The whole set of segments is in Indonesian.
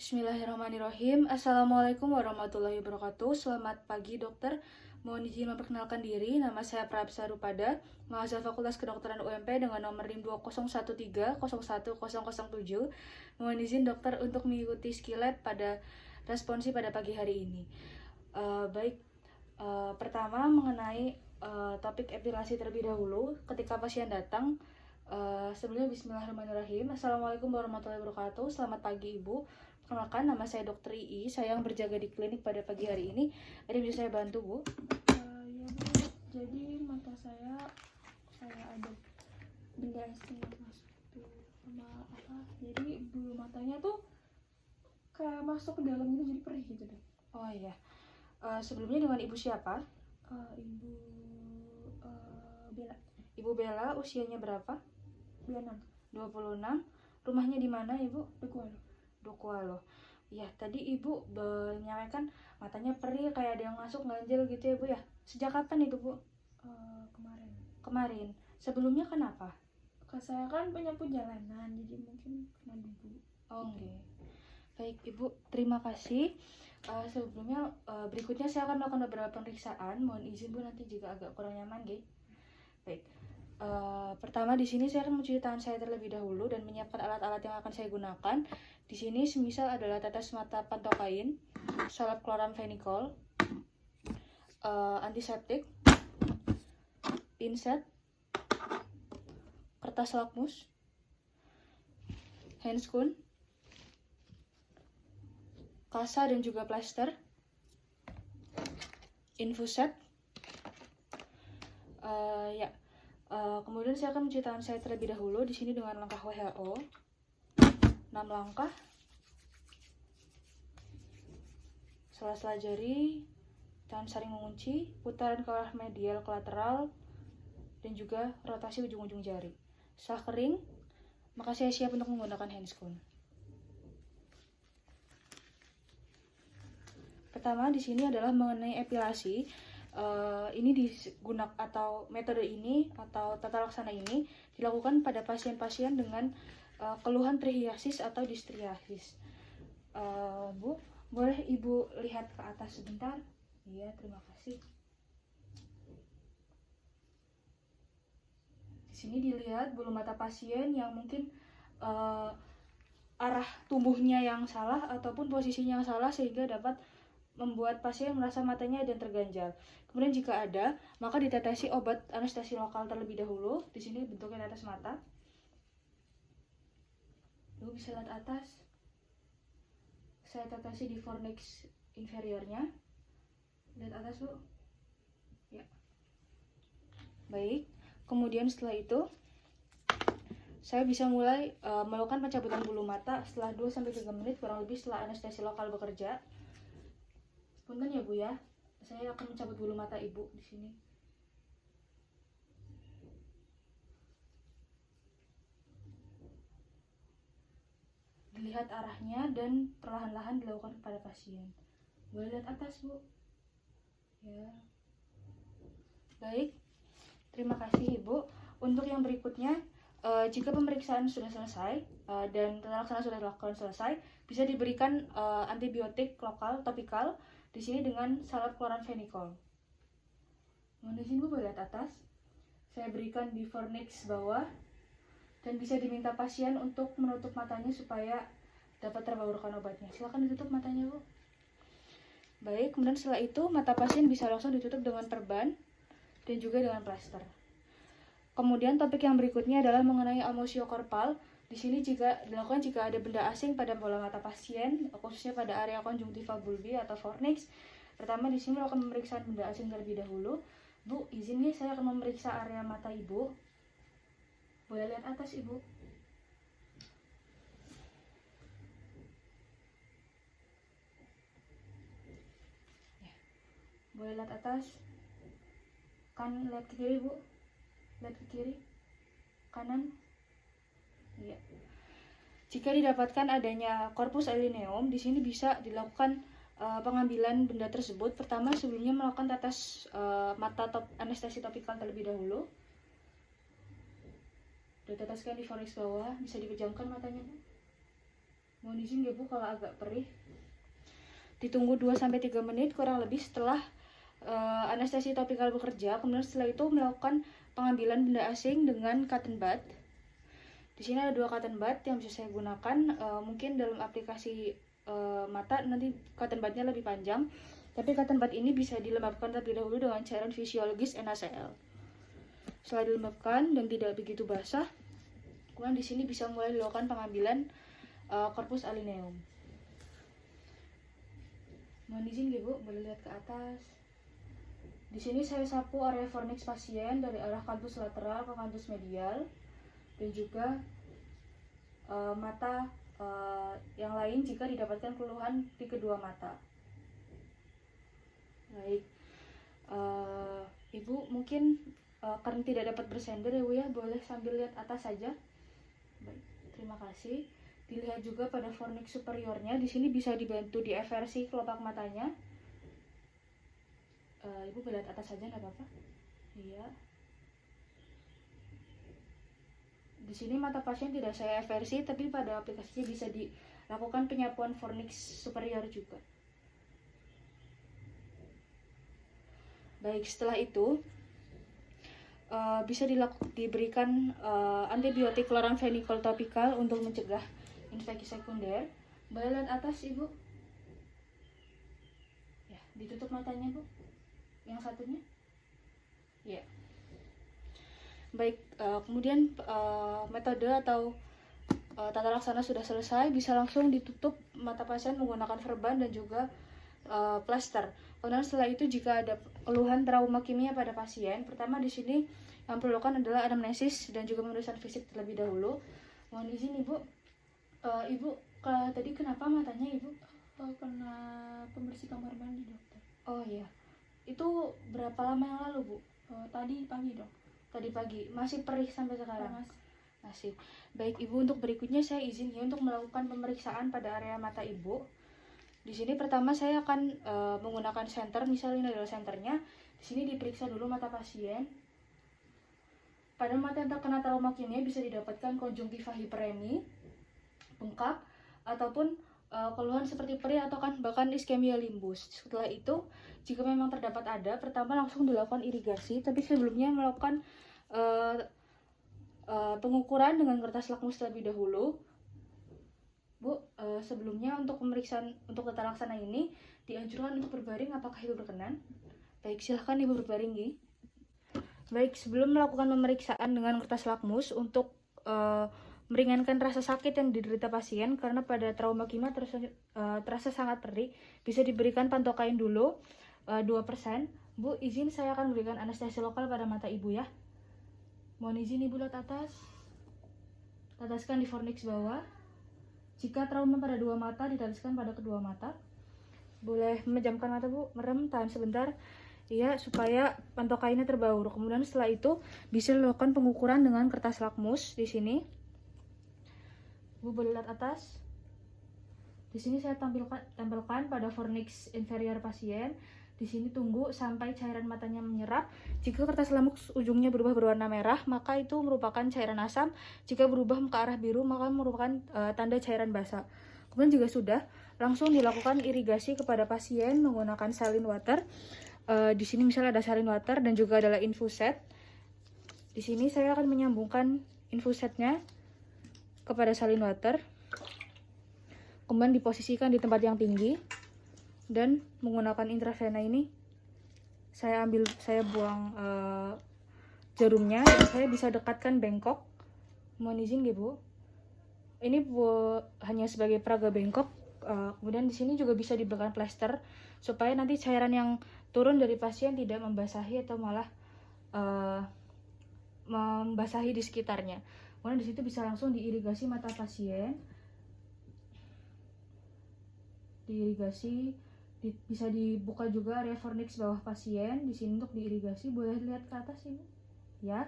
Bismillahirrahmanirrahim. Assalamualaikum warahmatullahi wabarakatuh. Selamat pagi dokter. Mohon izin memperkenalkan diri. Nama saya Prabsa Rupada, mahasiswa Fakultas Kedokteran UMP dengan nomor NIM 201301007. Mohon izin dokter untuk mengikuti skill lab pada responsi pada pagi hari ini. Pertama mengenai topik epilasi terlebih dahulu. Ketika pasien datang, sebelumnya Bismillahirrahmanirrahim. Assalamualaikum warahmatullahi wabarakatuh. Selamat pagi Ibu. Perkenalkan, nama saya Dr. Ii. Saya yang berjaga di klinik pada pagi hari ini. Ada yang bisa saya bantu, Bu? Ya Bu, jadi mata saya ada benda asing yang masuk tuh sama apa? Jadi bulu matanya tuh kayak masuk ke dalam gitu, jadi perih gitu deh. Oh iya. Sebelumnya dengan Ibu siapa? Ibu Bella. Ibu Bella, usianya berapa? 26. 26. Rumahnya di mana, Ibu? Dukualo. Ya, tadi Ibu menyampaikan matanya perih, kayak ada yang masuk ganjel gitu ya, Bu ya. Sejak kapan itu, Bu? Kemarin. Sebelumnya kenapa? Saya kan penyapu jalanan, jadi mungkin kena debu. Oh, oke. Baik, Ibu. Terima kasih. Sebelumnya, berikutnya saya akan melakukan beberapa pemeriksaan. Mohon izin, Bu, nanti jika agak kurang nyaman, G. Baik. Pertama di sini saya akan mencuci tangan saya terlebih dahulu dan menyiapkan alat-alat yang akan saya gunakan. Di sini semisal adalah tetes mata pantokain, salep chloramphenicol, antiseptik, pinset, kertas lakmus, handscoon, kasa dan juga plester, infuset. Kemudian saya akan mencuci tangan saya terlebih dahulu di sini dengan langkah WHO. 6 langkah. Sela-sela jari, tangan saling mengunci, putaran ke arah medial ke lateral, dan juga rotasi ujung-ujung jari. Setelah kering, maka saya siap untuk menggunakan handscoon. Pertama di sini adalah mengenai epilasi. Ini digunakan atau metode ini atau tata laksana ini dilakukan pada pasien-pasien dengan keluhan trihiasis atau distriasis. Bu, boleh Ibu lihat ke atas sebentar? Iya, terima kasih. Di sini dilihat bulu mata pasien yang mungkin arah tumbuhnya yang salah ataupun posisinya yang salah sehingga dapat membuat pasien merasa matanya ada yang terganjal. Kemudian jika ada, maka ditetesi obat anestesi lokal terlebih dahulu. Di sini bentuknya di atas mata. Ibu bisa lihat atas. Saya tetesi di fornix inferiornya. Lihat atas, Bu. Ya. Baik. Kemudian setelah itu saya bisa mulai melakukan pencabutan bulu mata setelah 2-3 menit kurang lebih setelah anestesi lokal bekerja. Punten ya Bu ya, saya akan mencabut bulu mata Ibu di sini. Dilihat arahnya dan perlahan-lahan dilakukan kepada pasien. Boleh lihat atas, Bu. Ya. Baik, terima kasih Ibu. Untuk yang berikutnya, jika pemeriksaan sudah selesai dan tata laksana sudah dilakukan selesai, bisa diberikan antibiotik lokal topikal. Di sini dengan salep chloramphenicol. Mohon izin Bu, boleh lihat atas. Saya berikan di fornix bawah dan bisa diminta pasien untuk menutup matanya supaya dapat terbaurkan obatnya. Silakan ditutup matanya, Bu. Baik, kemudian setelah itu mata pasien bisa langsung ditutup dengan perban dan juga dengan plaster. Kemudian topik yang berikutnya adalah mengenai amosio-korpal. Di sini dilakukan jika ada benda asing pada bola mata pasien, khususnya pada area konjungtiva bulbi atau fornix. Pertama di sini melakukan pemeriksaan benda asing terlebih dahulu. Bu, izin nih saya akan memeriksa area mata Ibu. Boleh lihat atas Ibu. Ya. Boleh lihat atas. Kan lihat ke kiri Bu. Lihat ke kiri. Kanan. Iya. Jika didapatkan adanya corpus allineum, di sini bisa dilakukan pengambilan benda tersebut. Pertama sebelumnya melakukan tetes mata anestesi topikal terlebih dahulu. Diteteskan di fornix bawah, bisa dipejamkan matanya, Bu. Mohon izin ya Bu kalau agak perih. Ditunggu 2-3 menit kurang lebih setelah anestesi topikal bekerja. Kemudian setelah itu melakukan pengambilan benda asing dengan cotton bud. Di sini ada 2 cotton bud yang bisa saya gunakan. Mungkin dalam aplikasi mata nanti cotton budnya lebih panjang. Tapi cotton bud ini bisa dilembabkan terlebih dahulu dengan cairan fisiologis NaCl. Setelah dilembabkan dan tidak begitu basah, kemudian di sini bisa mulai dilakukan pengambilan corpus alineum. Mohon izin ya Bu, boleh lihat ke atas. Di sini saya sapu area fornix pasien dari arah kantus lateral ke kantus medial dan juga mata yang lain jika didapatkan keluhan di kedua mata. Baik, Ibu mungkin karena tidak dapat bersender ya Bu ya, boleh sambil lihat atas saja. Baik, terima kasih. Dilihat juga pada fornix superiornya, di sini bisa dibantu diversi kelopak matanya. Ibu boleh lihat atas saja nggak apa-apa. Iya. Di sini mata pasien tidak saya eversi, tapi pada aplikasinya bisa dilakukan penyapuan fornix superior juga. Baik, setelah itu bisa diberikan antibiotik chloramphenicol topikal untuk mencegah infeksi sekunder. Boleh lihat atas Ibu. Ya, ditutup matanya Bu. Yang satunya. Ya. Baik, kemudian metode atau tata laksana sudah selesai, bisa langsung ditutup mata pasien menggunakan verban dan juga plaster. Kemudian setelah itu jika ada keluhan trauma kimia pada pasien, pertama di sini yang perlu dilakukan adalah anamnesis dan juga pemeriksaan fisik terlebih dahulu. Mohon izin Ibu, Ibu tadi kenapa matanya Ibu? Kena pembersih kamar mandi dokter. Oh iya, itu berapa lama yang lalu Bu? Tadi pagi dok. Tadi pagi, masih perih sampai sekarang? Mas. Masih. Baik Ibu, untuk berikutnya saya izin ya untuk melakukan pemeriksaan pada area mata Ibu. Di sini pertama saya akan menggunakan senter, misalnya ini adalah senternya. Di sini diperiksa dulu mata pasien. Pada mata yang terkena trauma kimia bisa didapatkan konjungtiva hiperemi, bengkak, ataupun keluhan seperti perih atau bahkan iskemia limbus. Setelah itu, jika memang terdapat ada, pertama langsung dilakukan irigasi, tapi sebelumnya melakukan pengukuran dengan kertas lakmus terlebih dahulu. Bu, sebelumnya untuk pemeriksaan untuk tata laksana ini dianjurkan untuk berbaring, apakah Ibu berkenan? Baik, silahkan Ibu berbaring Gi. Baik, sebelum melakukan pemeriksaan dengan kertas lakmus untuk meringankan rasa sakit yang diderita pasien karena pada trauma kimia terasa sangat perih, bisa diberikan pantokain dulu 2%. Bu, izin saya akan berikan anestesi lokal pada mata Ibu ya. Mohon izin Ibu lihat atas. Tetaskan di fornix bawah. Jika trauma pada dua mata, diteteskan pada kedua mata. Boleh memejamkan mata Bu, merem, tahan sebentar. Iya, supaya pantokainnya terbaur. Kemudian setelah itu bisa dilakukan pengukuran dengan kertas lakmus di sini. Bu boleh lihat atas. Di sini saya tempelkan pada fornix inferior pasien. Di sini tunggu sampai cairan matanya menyerap. Jika kertas lakmus ujungnya berubah berwarna merah, maka itu merupakan cairan asam. Jika berubah ke arah biru, maka merupakan tanda cairan basah. Kemudian jika sudah, langsung dilakukan irigasi kepada pasien menggunakan saline water. Di sini misalnya ada saline water dan juga adalah infuset. Di sini saya akan menyambungkan infusetnya kepada saline water, kemudian diposisikan di tempat yang tinggi dan menggunakan intravena ini saya buang jarumnya dan saya bisa dekatkan bengkok. Mohon izin ya Bu, ini hanya sebagai peraga bengkok. Kemudian di sini juga bisa diberikan plester supaya nanti cairan yang turun dari pasien tidak membasahi atau malah membasahi di sekitarnya. Kemudian di situ bisa langsung diirigasi mata pasien, diirigasi, bisa dibuka juga area fornix bawah pasien di sini untuk diirigasi. Boleh lihat ke atas ini, ya,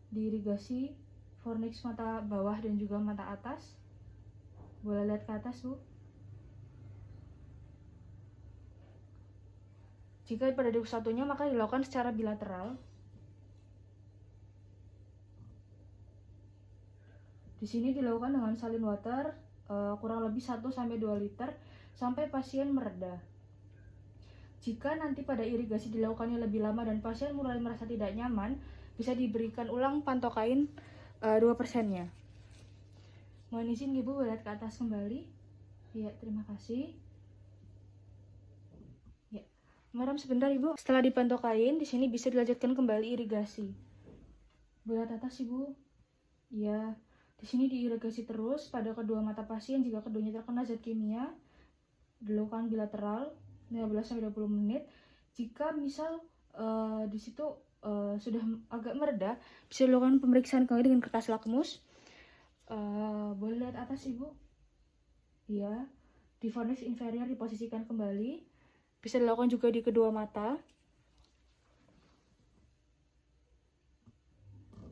diirigasi fornix mata bawah dan juga mata atas. Boleh lihat ke atas Bu. Jika pada duk satunya maka dilakukan secara bilateral. Di sini dilakukan dengan saline water kurang lebih 1-2 liter sampai pasien mereda. Jika nanti pada irigasi dilakukannya lebih lama dan pasien mulai merasa tidak nyaman, bisa diberikan ulang pantokain 2%-nya. Mohon izin Ibu lihat ke atas kembali. Ya, terima kasih. Ya, merem sebentar Ibu. Setelah dipantokain, di sini bisa dilanjutkan kembali irigasi. Lihat atas Ibu. Ya, di sini diirigasi terus pada kedua mata pasien jika keduanya terkena zat kimia. Dilakukan bilateral 15-20 menit. Jika misal di situ sudah agak mereda, bisa dilakukan pemeriksaan kembali dengan kertas lakmus. Boleh lihat atas Ibu. Ya, di fornix inferior diposisikan kembali. Bisa dilakukan juga di kedua mata.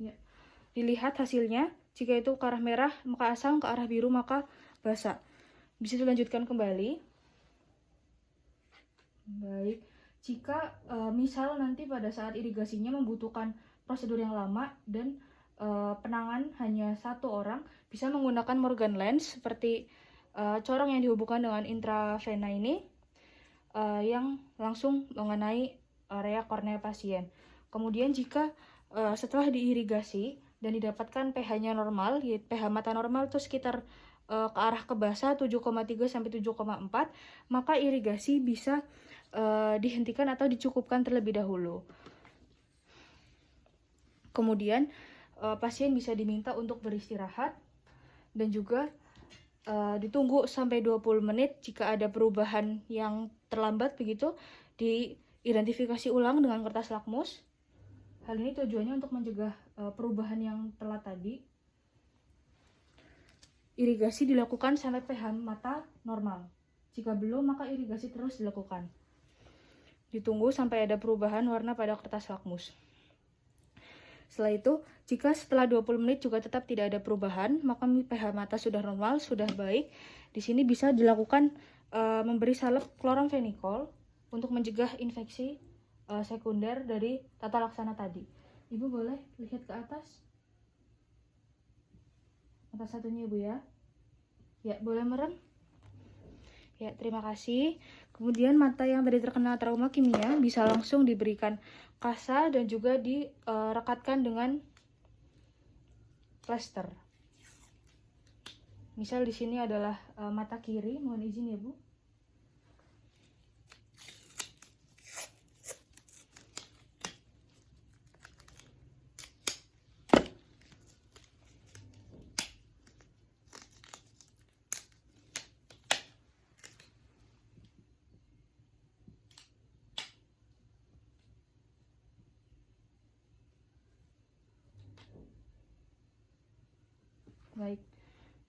Ya, dilihat hasilnya. Jika itu ke arah merah maka asam, ke arah biru maka basa. Bisa dilanjutkan kembali. Baik, jika misal nanti pada saat irigasinya membutuhkan prosedur yang lama dan penangan hanya 1 orang, bisa menggunakan Morgan lens seperti corong yang dihubungkan dengan intravena ini yang langsung mengenai area kornea pasien. Kemudian jika setelah diirigasi dan didapatkan pH-nya normal, pH mata normal itu sekitar ke arah ke basa 7,3 sampai 7,4, maka irigasi bisa dihentikan atau dicukupkan terlebih dahulu. Kemudian pasien bisa diminta untuk beristirahat dan juga ditunggu sampai 20 menit. Jika ada perubahan yang terlambat begitu, diidentifikasi ulang dengan kertas lakmus. Hal ini tujuannya untuk mencegah perubahan yang telat tadi. Irigasi dilakukan sampai pH mata normal. Jika belum, maka irigasi terus dilakukan. Ditunggu sampai ada perubahan warna pada kertas lakmus. Setelah itu, jika setelah 20 menit juga tetap tidak ada perubahan, maka pH mata sudah normal, sudah baik. Di sini bisa dilakukan memberi salep kloramfenikol untuk mencegah infeksi sekunder dari tata laksana tadi. Ibu boleh lihat ke atas. Mata satunya Ibu ya. Ya, boleh merem. Ya, terima kasih. Kemudian mata yang tadi terkena trauma kimia bisa langsung diberikan kasa dan juga direkatkan dengan plester. Misal di sini adalah mata kiri, mohon izin ya Bu. Baik,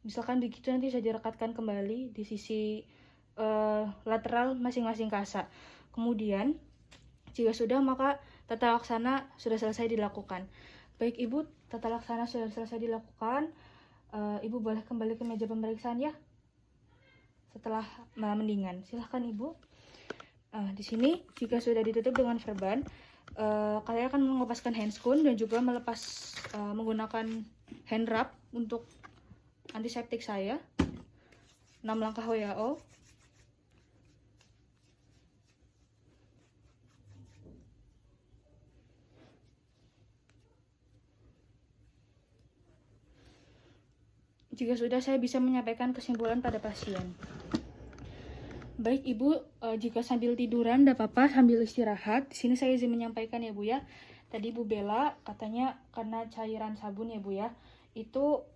misalkan begitu nanti bisa direkatkan kembali di sisi lateral masing-masing kasa. Kemudian jika sudah maka tata laksana sudah selesai dilakukan. Baik Ibu, tata laksana sudah selesai dilakukan. Ibu boleh kembali ke meja pemeriksaan ya. Setelah mendingan, silahkan Ibu. Di sini jika sudah ditutup dengan verban, kalian akan melepaskan handscoon dan juga melepas menggunakan hand wrap untuk antiseptik saya. 6 langkah WHO. Jika sudah, saya bisa menyampaikan kesimpulan pada pasien. Baik Ibu, jika sambil tiduran tidak apa-apa, sambil istirahat. Di sini saya izin menyampaikan ya Bu ya. Tadi Bu Bella katanya karena cairan sabun ya Bu ya. Itu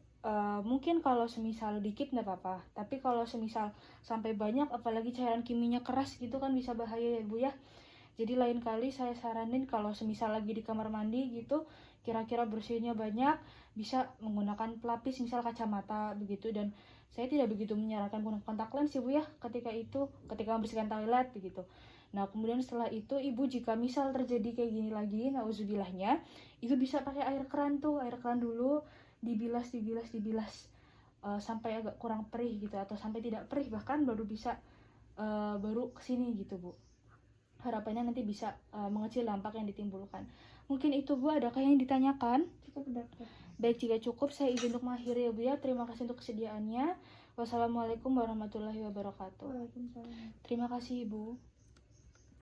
mungkin kalau semisal dikit nggak apa-apa, tapi kalau semisal sampai banyak, apalagi cairan kimianya keras gitu kan bisa bahaya ya Bu ya. Jadi lain kali saya saranin kalau semisal lagi di kamar mandi gitu, kira-kira bersihnya banyak, bisa menggunakan pelapis misal kacamata begitu. Dan saya tidak begitu menyarankan menggunakan kontak lens ya Bu ya ketika membersihkan toilet begitu. Nah kemudian setelah itu Ibu jika misal terjadi kayak gini lagi, nauzubillahnya, Ibu bisa pakai air keran dulu, dibilas sampai agak kurang perih gitu, atau sampai tidak perih bahkan baru bisa baru kesini gitu Bu. Harapannya nanti bisa mengecil dampak yang ditimbulkan. Mungkin itu Bu, adakah yang ditanyakan? Cukup dokter. Baik, jika cukup saya izin untuk mengakhiri ya Bu ya. Terima kasih untuk kesediaannya. Wassalamualaikum warahmatullahi wabarakatuh. Waalaikumsalam. Terima kasih Ibu.